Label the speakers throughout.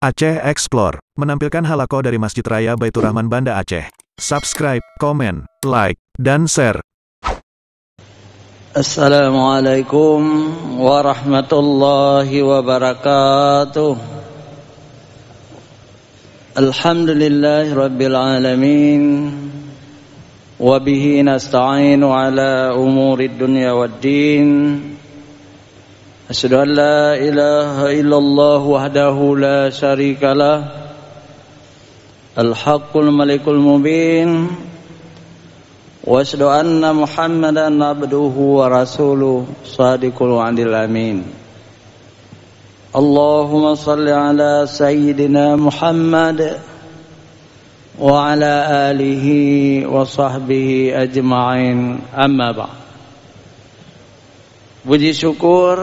Speaker 1: Aceh Explore menampilkan halaqah dari Masjid Raya Baitur Rahman Banda Aceh. Subscribe, komen, like, dan share.
Speaker 2: Assalamualaikum warahmatullahi wabarakatuh. Alhamdulillahi rabbil alamin. Wabihi nasta'inu ala umurid dunya waddin. Asyhadu an la ilaha illallah wahdahu la syarika lah. Al-haqqul malikul mubin. Wa asyhadu anna Muhammadan abduhu wa rasuluh shadiqul wa'dil amin. Allahumma salli ala sayyidina Muhammad wa ala alihi wa sahbihi ajma'in. Amma ba'd. Puji syukur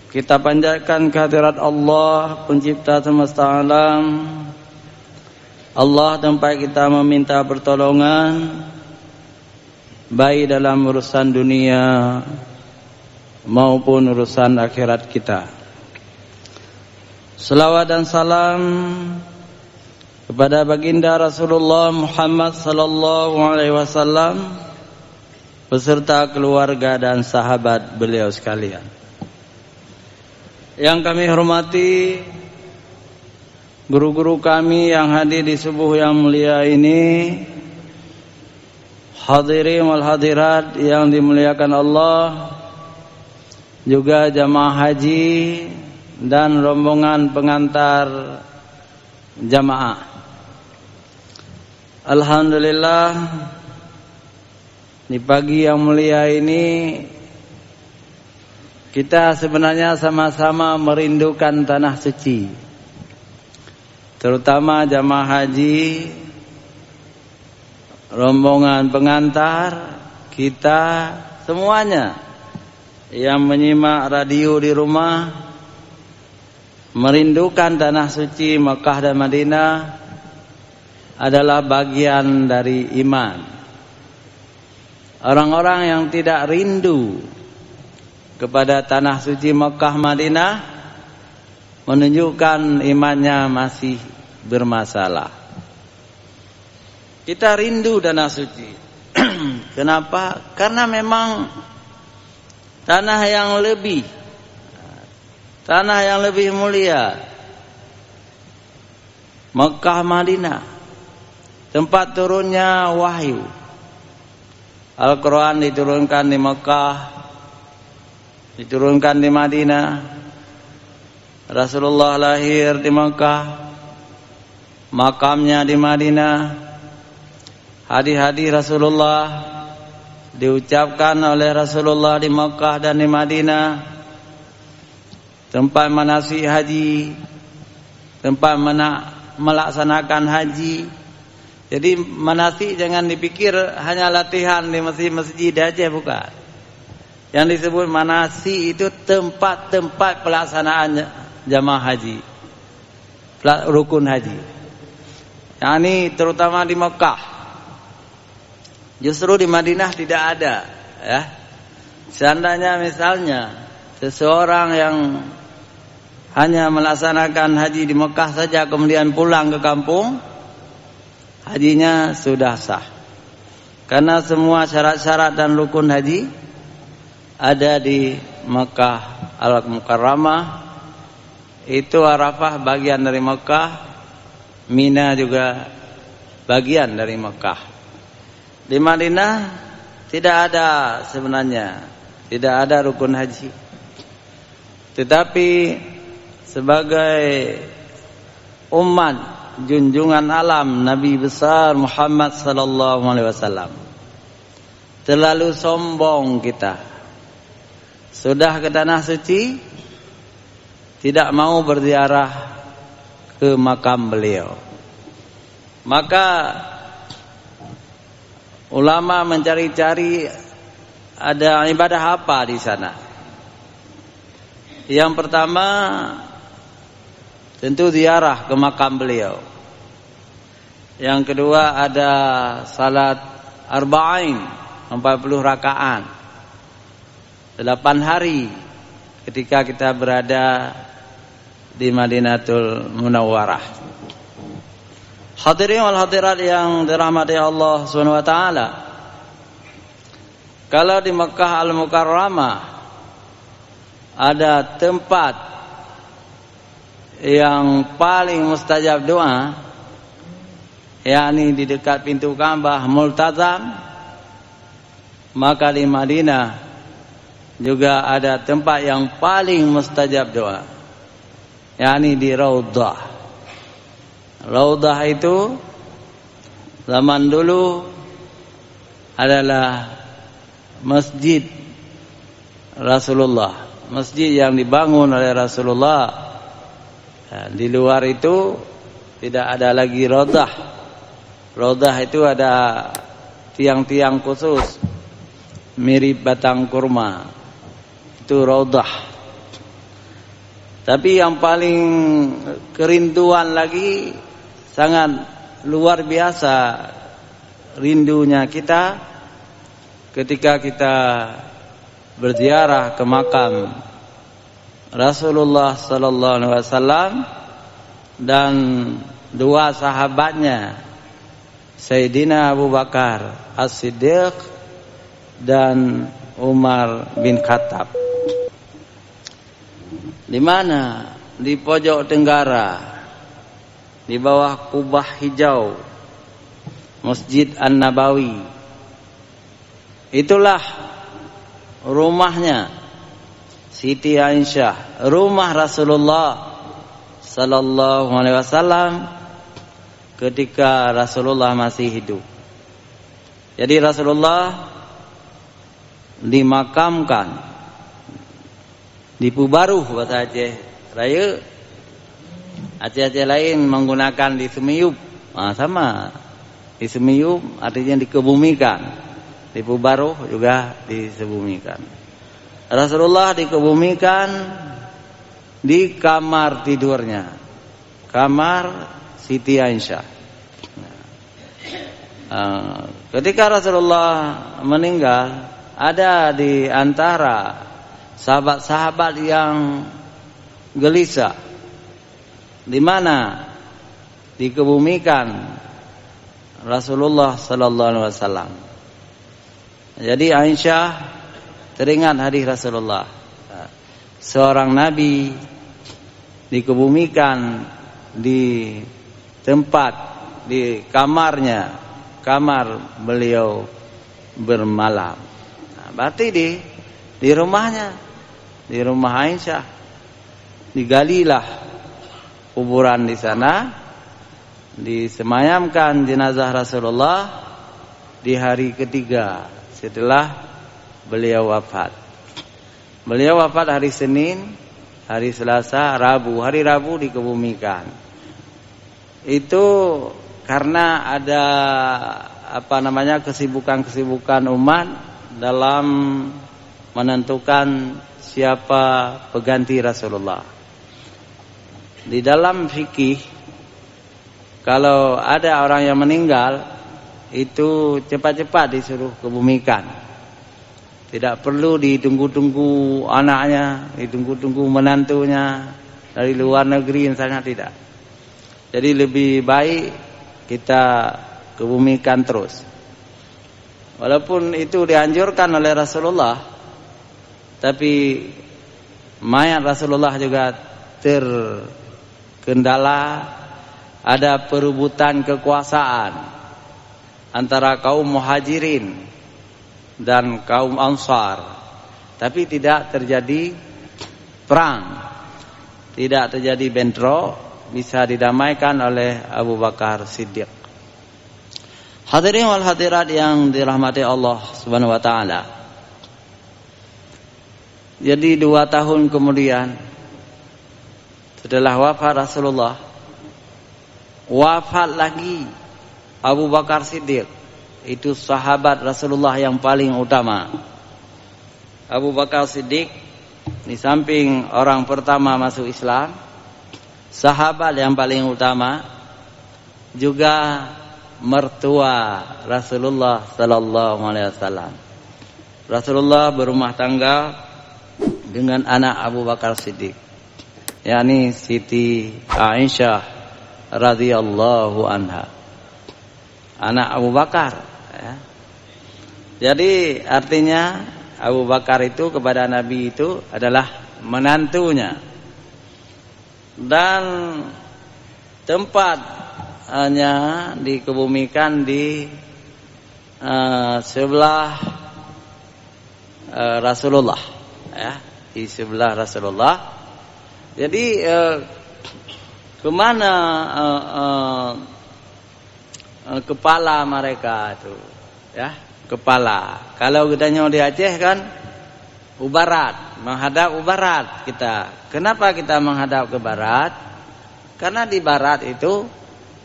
Speaker 2: kita panjatkan kehadirat Allah, pencipta semesta alam. Allah tempat kita meminta pertolongan, baik dalam urusan dunia maupun urusan akhirat kita. Selawat dan salam kepada baginda Rasulullah Muhammad sallallahu alaihi wasallam beserta keluarga dan sahabat beliau sekalian. Yang kami hormati guru-guru kami yang hadir di subuh yang mulia ini, hadirin wal hadirat yang dimuliakan Allah, juga jamaah haji dan rombongan pengantar jamaah. Alhamdulillah, di pagi yang mulia ini kita sebenarnya sama-sama merindukan tanah suci, terutama jamaah haji, rombongan pengantar, kita semuanya yang menyimak radio di rumah merindukan tanah suci Mekah dan Madinah adalah bagian dari iman. Orang-orang yang tidak rindu kepada tanah suci Mekah Madinah menunjukkan imannya masih bermasalah. Kita rindu tanah suci. Kenapa? Karena memang tanah yang lebih mulia, Mekah Madinah, tempat turunnya wahyu. Al-Quran diturunkan di Mekah, diturunkan di Madinah. Rasulullah lahir di Mekah, makamnya di Madinah. Hadis-hadis Rasulullah diucapkan oleh Rasulullah di Mekah dan di Madinah. Tempat manasik haji, tempat melaksanakan haji. Jadi manasik jangan dipikir hanya latihan di masjid-masjid aja, bukan. Yang disebut manasik itu tempat-tempat pelaksanaan jamaah haji, rukun haji. Yang ini terutama di Mekah. Justru di Madinah tidak ada, ya. Seandainya misalnya seseorang yang hanya melaksanakan haji di Mekah saja kemudian pulang ke kampung, hajinya sudah sah. Karena semua syarat-syarat dan rukun haji ada di Mekah Al-Mukarramah. Itu Arafah bagian dari Mekah, Mina juga bagian dari Mekah. Di Madinah tidak ada sebenarnya, tidak ada rukun haji. Tetapi sebagai umat junjungan alam Nabi besar Muhammad sallallahu alaihi wasallam, terlalu sombong kita. Sudah ke tanah suci, tidak mau berziarah ke makam beliau. Maka ulama mencari-cari ada ibadah apa di sana. Yang pertama tentu ziarah ke makam beliau. Yang kedua ada salat arba'in, 40 rakaat 8 hari ketika kita berada di Madinatul Munawwarah. Hadirin wal hadirat yang dirahmati Allah Subhanahu wa taala. Kalau di Mekah Al-Mukarramah ada tempat yang paling mustajab doa, yakni di dekat pintu Ka'bah Multazam, maka di Madinah juga ada tempat yang paling mustajab doa, yakni di Raudhah. Raudhah itu zaman dulu adalah masjid Rasulullah, masjid yang dibangun oleh Rasulullah. Nah, di luar itu tidak ada lagi Raudhah. Raudhah itu ada tiang-tiang khusus mirip batang kurma, itu Raudhah. Tapi yang paling kerinduan lagi, sangat luar biasa rindunya kita ketika kita berziarah ke makam Rasulullah sallallahu alaihi wasallam dan dua sahabatnya, Sayyidina Abu Bakar As-Siddiq dan Umar bin Khattab. Di mana? Di pojok tenggara, di bawah kubah hijau Masjid An-Nabawi. Itulah rumahnya Siti Aisyah, rumah Rasulullah sallallahu alaihi wasallam ketika Rasulullah masih hidup. Jadi Rasulullah dimakamkan di Pubaruh, bahasa Aceh Raya. Aceh-Aceh lain menggunakan di Semiyup. Sama. Di Semiyup artinya dikebumikan. Di Pubaruh juga disebumikan. Rasulullah dikebumikan di kamar tidurnya, kamar Siti Aisyah. Ketika Rasulullah meninggal, ada di antara sahabat-sahabat yang gelisah, di mana dikebumikan Rasulullah sallallahu alaihi wasallam. Jadi Aisyah teringat hadis Rasulullah, seorang nabi dikebumikan di tempat, di kamarnya, kamar beliau bermalam. Berarti di rumahnya, di rumah Aisyah, digalilah kuburan di sana, disemayamkan jenazah Rasulullah di hari ketiga setelah beliau wafat. Beliau wafat hari Senin, hari Selasa, Rabu. Hari Rabu dikebumikan. Itu karena ada kesibukan umat dalam menentukan siapa pengganti Rasulullah. Di dalam fikih, kalau ada orang yang meninggal, itu cepat-cepat disuruh kebumikan. Tidak perlu ditunggu-tunggu anaknya, ditunggu-tunggu menantunya dari luar negeri misalnya, tidak. Jadi lebih baik kita kebumikan terus. Walaupun itu dianjurkan oleh Rasulullah, tapi mayat Rasulullah juga terkendala, ada perebutan kekuasaan antara kaum Muhajirin dan kaum Ansar, tapi tidak terjadi perang, tidak terjadi bentrok, bisa didamaikan oleh Abu Bakar Siddiq. Hadirin wal hadirat yang dirahmati Allah Subhanahu wa taala. Jadi 2 tahun kemudian setelah wafat Rasulullah, wafat lagi Abu Bakar Siddiq. Itu sahabat Rasulullah yang paling utama. Abu Bakar Siddiq di samping orang pertama masuk Islam, sahabat yang paling utama, juga mertua Rasulullah sallallahu alaihi wasallam. Rasulullah berumah tangga dengan anak Abu Bakar Siddiq, yakni Siti Aisyah radhiyallahu anha, anak Abu Bakar, ya. Jadi artinya Abu Bakar itu kepada Nabi itu adalah menantunya, dan tempatnya dikebumikan di sebelah Rasulullah, ya, di sebelah Rasulullah. Jadi kemana kepala mereka itu, ya, kepala. Kalau kita di Aceh kan barat, menghadap barat kita. Kenapa kita menghadap ke barat? Karena di barat itu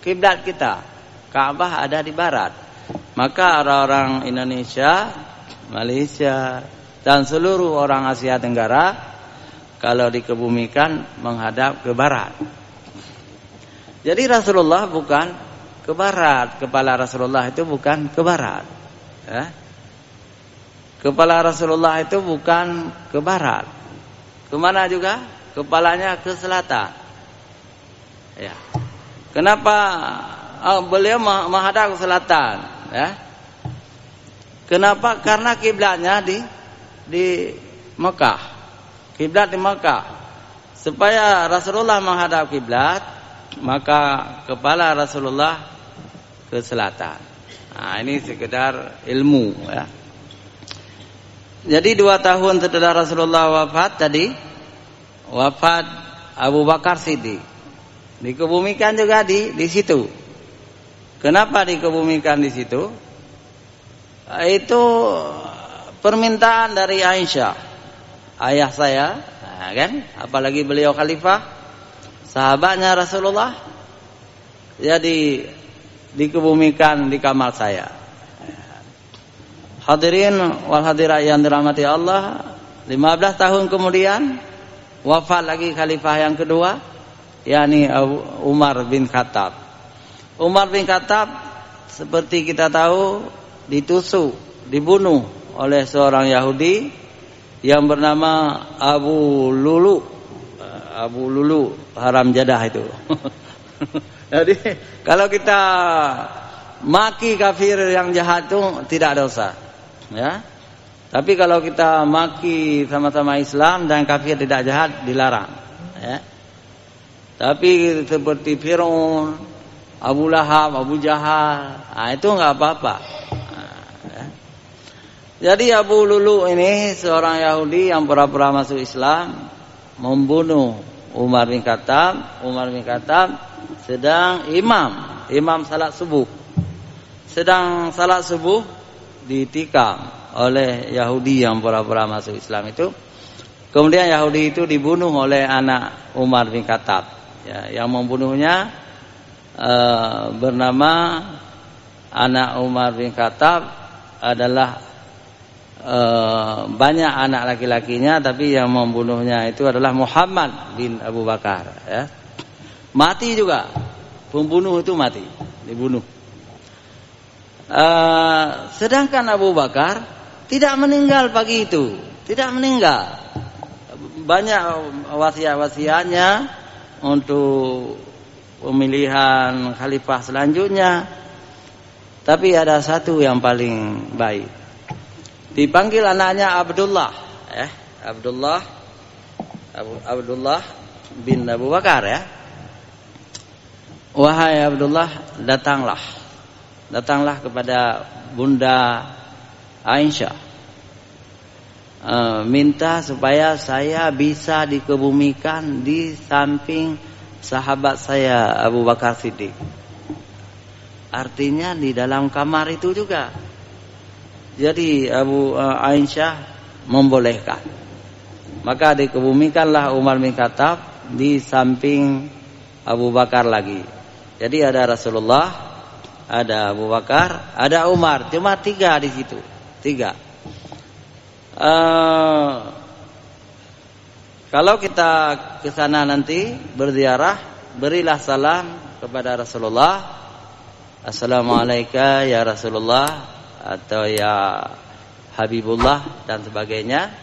Speaker 2: kiblat kita, Ka'bah ada di barat. Maka orang-orang Indonesia, Malaysia, dan seluruh orang Asia Tenggara kalau dikebumikan menghadap ke barat. Jadi Rasulullah bukan ke barat, kepala Rasulullah itu bukan ke barat, ya. Kepala Rasulullah itu bukan ke barat. Kemana juga? Kepalanya ke selatan, ya. Kenapa beliau menghadap ke selatan, ya? Kenapa? Karena kiblatnya di Mekah. Kiblat di Mekah. Supaya Rasulullah menghadap kiblat, maka kepala Rasulullah ke selatan. Nah, ini sekedar ilmu, ya. Jadi 2 tahun setelah Rasulullah wafat tadi, wafat Abu Bakar Siddiq. Dikebumikan juga di situ. Kenapa dikebumikan di situ? Itu permintaan dari Aisyah, ayah saya, nah, kan? Apalagi beliau khalifah, sahabatnya Rasulullah, jadi dikebumikan di kamar saya. Hadirin wal hadirat yang dirahmati Allah, 15 tahun kemudian wafat lagi khalifah yang kedua, yakni Umar bin Khattab. Umar bin Khattab seperti kita tahu ditusuk, dibunuh oleh seorang Yahudi yang bernama Abu Lulu. Abu Lulu haram jadah itu. Jadi kalau kita maki kafir yang jahat itu tidak dosa, ya. Tapi kalau kita maki sama-sama Islam dan kafir tidak jahat dilarang, ya. Tapi seperti Fir'aun, Abu Lahab, Abu Jahal, itu enggak apa-apa. Ya. Jadi Abu Lulu ini seorang Yahudi yang pura-pura masuk Islam, membunuh Umar bin Khattab. Umar bin Khattab sedang imam salat subuh. Sedang salat subuh ditikam oleh Yahudi yang pura-pura masuk Islam itu. Kemudian Yahudi itu dibunuh oleh anak Umar bin Khattab, ya, yang membunuhnya bernama anak Umar bin Khattab adalah banyak anak laki-lakinya, tapi yang membunuhnya itu adalah Muhammad bin Abu Bakar, ya. Mati juga, pembunuh itu mati, dibunuh. Sedangkan Abu Bakar tidak meninggal pagi itu, tidak meninggal. Banyak wasiat-wasiatnya untuk pemilihan khalifah selanjutnya, tapi ada satu yang paling baik. Dipanggil anaknya Abdullah, Abdullah bin Abu Bakar, ya. Wahai Abdullah, datanglah kepada Bunda Aisyah, minta supaya saya bisa dikebumikan di samping sahabat saya Abu Bakar Siddiq. Artinya di dalam kamar itu juga. Jadi Abu Aisyah membolehkan. Maka dikebumikanlah Umar bin Khattab di samping Abu Bakar lagi. Jadi ada Rasulullah, ada Abu Bakar, ada Umar. Cuma 3 di situ. 3. Kalau kita ke sana nanti berziarah, berilah salam kepada Rasulullah. Assalamualaikum ya Rasulullah, atau ya Habibullah dan sebagainya.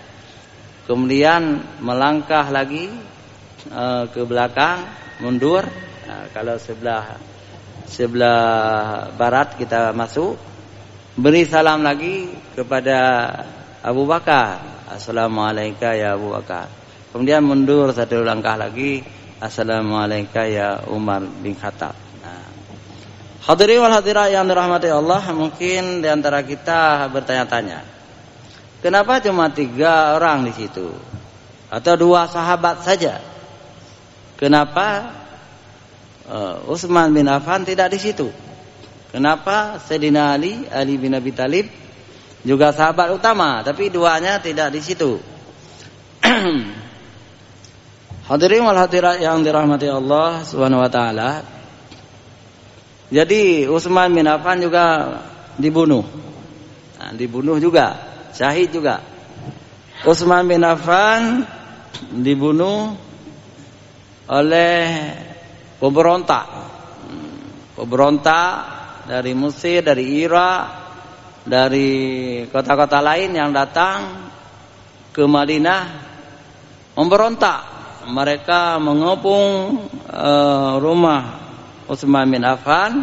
Speaker 2: Kemudian melangkah lagi ke belakang, mundur. Kalau sebelah barat kita masuk, beri salam lagi kepada Abu Bakar. Assalamualaikum ya Abu Bakar. Kemudian mundur satu langkah lagi. Assalamualaikum ya Umar bin Khattab. Hadirin wal hadirat yang dirahmati Allah, mungkin diantara kita bertanya-tanya, kenapa cuma 3 orang di situ? Atau 2 sahabat saja? Kenapa Utsman bin Affan tidak di situ? Kenapa Sayyidina Ali bin Abi Thalib juga sahabat utama, tapi 2-nya tidak di situ? Hadirin wal hadirat yang dirahmati Allah Subhanahu wa taala. Jadi Utsman bin Affan juga dibunuh. Dibunuh juga, syahid juga. Utsman bin Affan dibunuh oleh pemberontak. Pemberontak dari Mesir, dari Irak, dari kota-kota lain yang datang ke Madinah memberontak. Mereka mengepung rumah Utsman bin Affan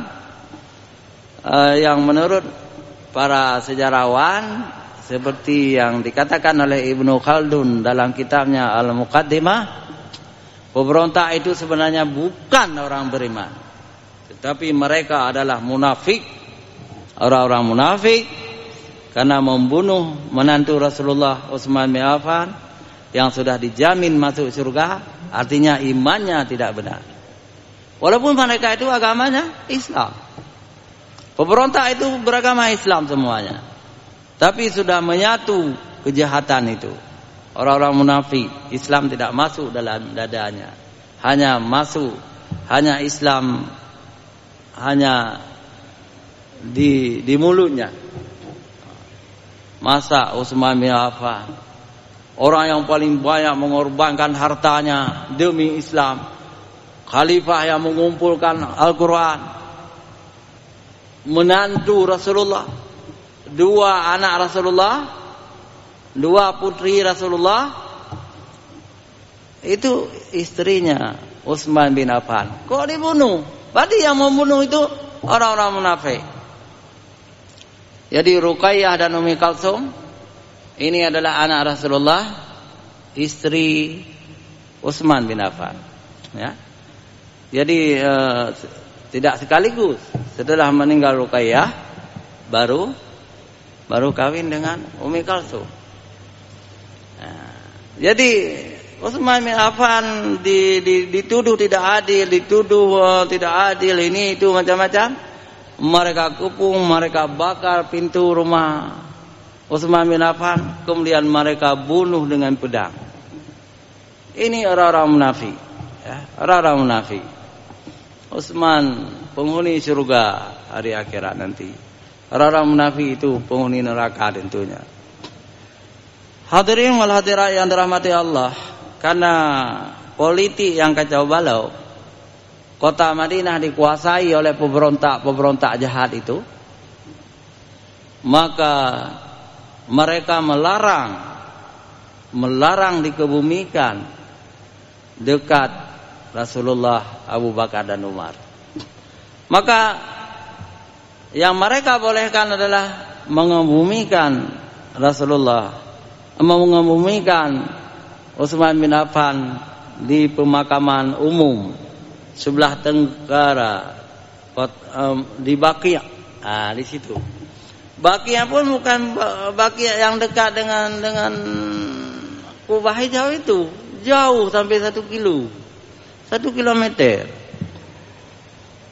Speaker 2: yang menurut para sejarawan, seperti yang dikatakan oleh Ibnu Khaldun dalam kitabnya Al-Muqaddimah, pemberontak itu sebenarnya bukan orang beriman, tetapi mereka adalah munafik, orang-orang munafik, karena membunuh menantu Rasulullah Utsman bin Affan yang sudah dijamin masuk surga, artinya imannya tidak benar. Walaupun mereka itu agamanya Islam. Pemberontak itu beragama Islam semuanya, tapi sudah menyatu kejahatan itu. Orang-orang munafik, Islam tidak masuk dalam dadanya. Hanya Islam hanya di mulutnya. Masa Utsman bin Affan, orang yang paling banyak mengorbankan hartanya demi Islam, khalifah yang mengumpulkan Al-Quran, menantu Rasulullah, 2 anak Rasulullah, 2 putri Rasulullah, itu istrinya Utsman bin Affan. Kok dibunuh? Berarti yang membunuh itu orang-orang munafik. Jadi Ruqayyah dan Ummi Kalsum ini adalah anak Rasulullah, istri Utsman bin Affan. Ya. Jadi tidak sekaligus. Setelah meninggal Ruqayyah baru kawin dengan Ummi Kalsum. Jadi Utsman bin Affan dituduh tidak adil, tidak adil, ini itu macam-macam. Mereka kepung, mereka bakar pintu rumah Utsman bin Affan, kemudian mereka bunuh dengan pedang. Ini orang-orang munafik, ya, orang-orang munafik. Utsman penghuni surga hari akhirat nanti. Orang-orang munafik itu penghuni neraka tentunya. Hadirin wal hadirat yang dirahmati Allah, karena politik yang kacau balau, kota Madinah dikuasai oleh pemberontak jahat itu, maka mereka melarang dikebumikan dekat Rasulullah, Abu Bakar dan Umar. Maka yang mereka bolehkan adalah mengebumikan Rasulullah, mengebumikan Utsman bin Affan di pemakaman umum sebelah tenggara di Baqi'. Di situ. Baqi' pun bukan Baqi' yang dekat dengan Kubah Hijau itu, jauh sampai 1 kilometer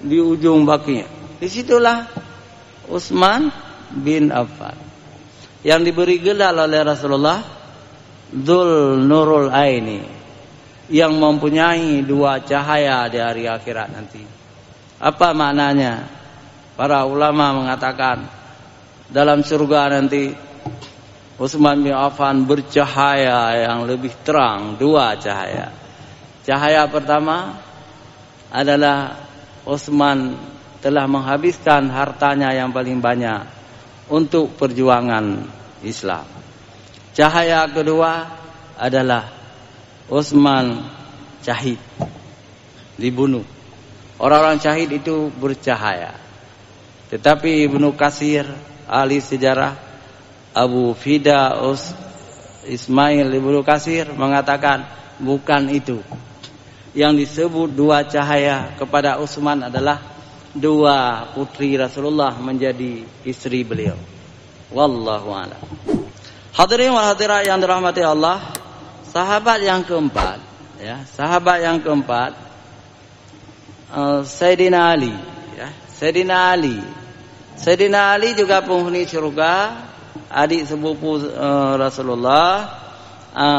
Speaker 2: di ujung Baqi'. Disitulah Utsman bin Affan yang diberi gelar oleh Rasulullah Dzul Nurul Aini, yang mempunyai 2 cahaya di hari akhirat nanti. Apa maknanya? Para ulama mengatakan dalam surga nanti Utsman bin Affan bercahaya yang lebih terang, 2 cahaya. Cahaya pertama adalah Utsman telah menghabiskan hartanya yang paling banyak untuk perjuangan Islam. Cahaya kedua adalah Utsman syahid, dibunuh. Orang-orang syahid itu bercahaya. Tetapi Ibnu Katsir, ahli sejarah, Abu Fida Ismail Ibnu Katsir mengatakan bukan itu. Yang disebut dua cahaya kepada Utsman adalah dua putri Rasulullah menjadi istri beliau. Wallahu a'lam. Hadirin wal hadirat yang dirahmati Allah, sahabat yang keempat, ya, sahabat yang keempat, Sayyidina Ali, ya, Sayyidina Ali. Sayyidina Ali juga penghuni surga, adik sepupu Rasulullah,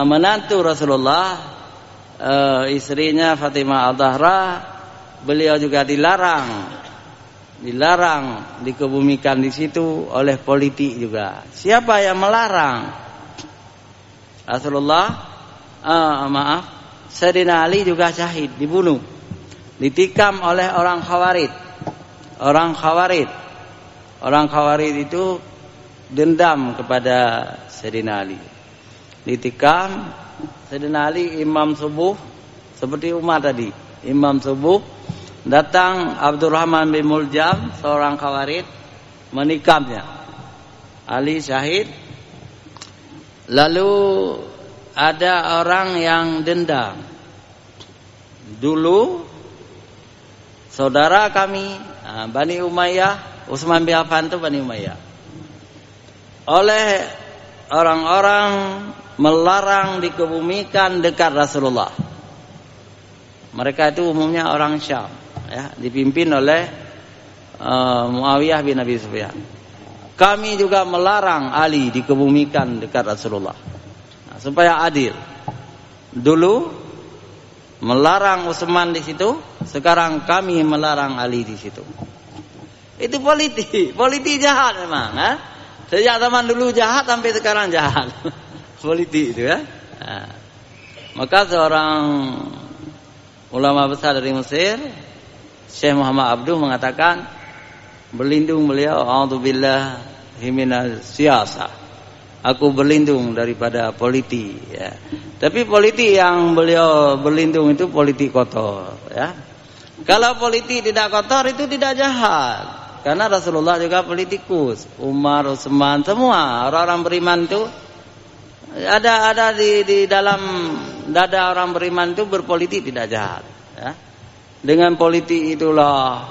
Speaker 2: menantu Rasulullah, istrinya Fatimah Al-Zahra. Beliau juga dilarang dikebumikan di situ oleh politik juga. Siapa yang melarang? Rasulullah, Sayyidina Ali juga syahid, dibunuh, ditikam oleh orang Khawarij. Orang Khawarij itu dendam kepada Sayyidina Ali. Ditikam. Sayyidina Ali imam subuh seperti Umar tadi, imam subuh. Datang Abdurrahman bin Muljam, seorang Khawarij, menikamnya. Ali syahid. Lalu ada orang yang dendam. Dulu saudara kami, Bani Umayyah, Utsman bin Affan itu Bani Umayyah, oleh orang-orang melarang dikebumikan dekat Rasulullah. Mereka itu umumnya orang Syam, ya, dipimpin oleh Muawiyah bin Abi Sufyan. Kami juga melarang Ali dikebumikan dekat Rasulullah, nah, supaya adil. Dulu melarang Utsman di situ, sekarang kami melarang Ali di situ. Itu politik jahat memang, ha? Sejak zaman dulu jahat sampai sekarang jahat. Politik itu, ya. Nah, maka seorang ulama besar dari Mesir, Syekh Muhammad Abduh, mengatakan, berlindung beliau, a'udzubillahi minas siyasah, aku berlindung daripada politik, ya. Tapi politik yang beliau berlindung itu politik kotor, ya. Kalau politik tidak kotor itu tidak jahat, karena Rasulullah juga politikus, Umar, Utsman, semua orang-orang beriman itu ada di dalam dada orang beriman itu berpolitik tidak jahat, ya. Dengan politik itulah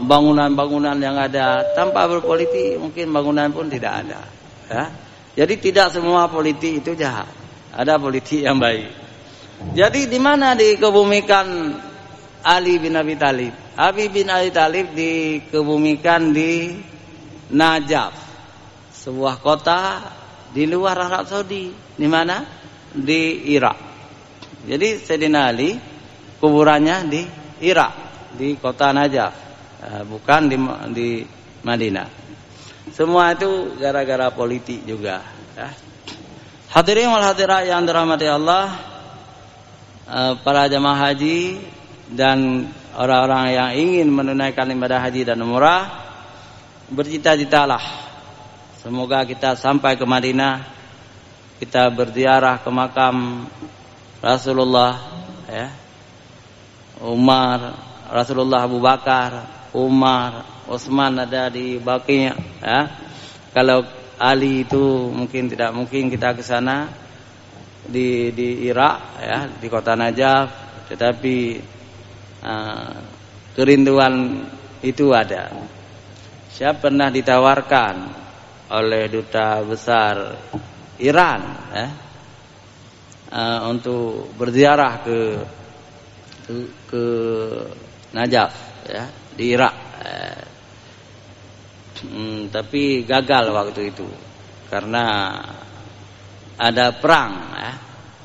Speaker 2: bangunan-bangunan yang ada. Tanpa berpolitik mungkin bangunan pun tidak ada, ya. Jadi tidak semua politik itu jahat, ada politik yang baik. Jadi di mana dikebumikan Ali bin Abi Thalib? Ali bin Abi Thalib dikebumikan di Najaf, sebuah kota di luar Arab Saudi. Di mana? Di Irak. Jadi Sayyidina Ali kuburannya di Irak, di kota Najaf, bukan di Madinah. Semua itu gara-gara politik juga, ya. Hadirin wal hadirat yang dirahmati Allah, para jamaah haji dan orang-orang yang ingin menunaikan ibadah haji dan umrah, bercita-citalah semoga kita sampai ke Madinah, kita berziarah ke makam Rasulullah, ya. Umar, Rasulullah, Abu Bakar, Umar, Utsman ada di Baqi', ya. Kalau Ali itu tidak mungkin kita ke sana di Irak, ya, di kota Najaf, tetapi kerinduan itu ada. Saya pernah ditawarkan oleh duta besar Iran, ya, untuk berziarah ke Najaf, ya, di Irak, tapi gagal waktu itu karena ada perang, ya.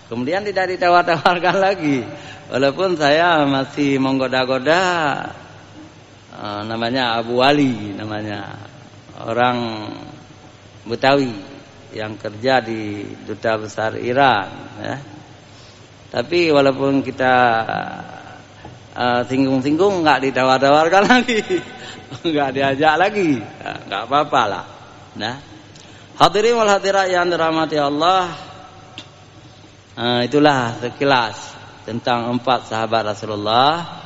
Speaker 2: Kemudian tidak ditawar-tawarkan lagi, walaupun saya masih menggoda-goda. Namanya Abu Ali, namanya orang Betawi yang kerja di duta besar Iran, ya. Tapi walaupun kita singgung-singgung, nggak ditawar-tawarkan lagi, nggak diajak lagi, nggak apa-apa lah. Nah, hadirin wal hadirat yang dirahmati Allah, Itulah sekilas tentang 4 sahabat Rasulullah.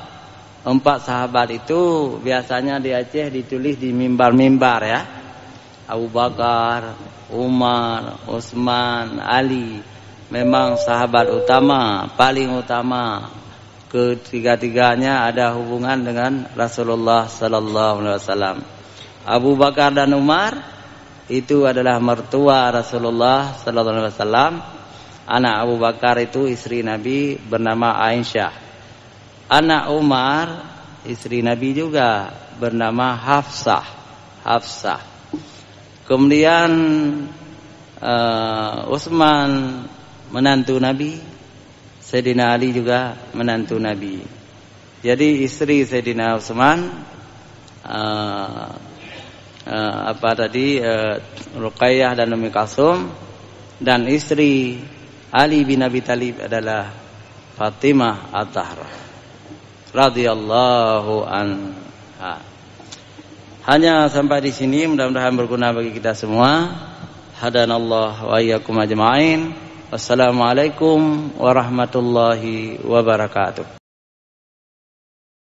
Speaker 2: 4 sahabat itu biasanya di Aceh ditulis di mimbar-mimbar ya. Abu Bakar, Umar, Utsman, Ali. Memang sahabat utama, paling utama. Ketiga-tiganya ada hubungan dengan Rasulullah sallallahu alaihi wasallam. Abu Bakar dan Umar itu adalah mertua Rasulullah sallallahu alaihi wasallam. Anak Abu Bakar itu istri Nabi bernama Aisyah. Anak Umar istri Nabi juga bernama Hafsah. Kemudian Utsman menantu Nabi, Sayyidina Ali juga menantu Nabi. Jadi istri Sayyidina Utsman Ruqayyah dan Ummi Kalsum, dan istri Ali bin Abi Thalib adalah Fatimah At-Tahra radhiyallahu anha. Hanya sampai di sini, mudah-mudahan berguna bagi kita semua. Hadanallah wa iyyakum ajma'in. Wassalamualaikum warahmatullahi wabarakatuh.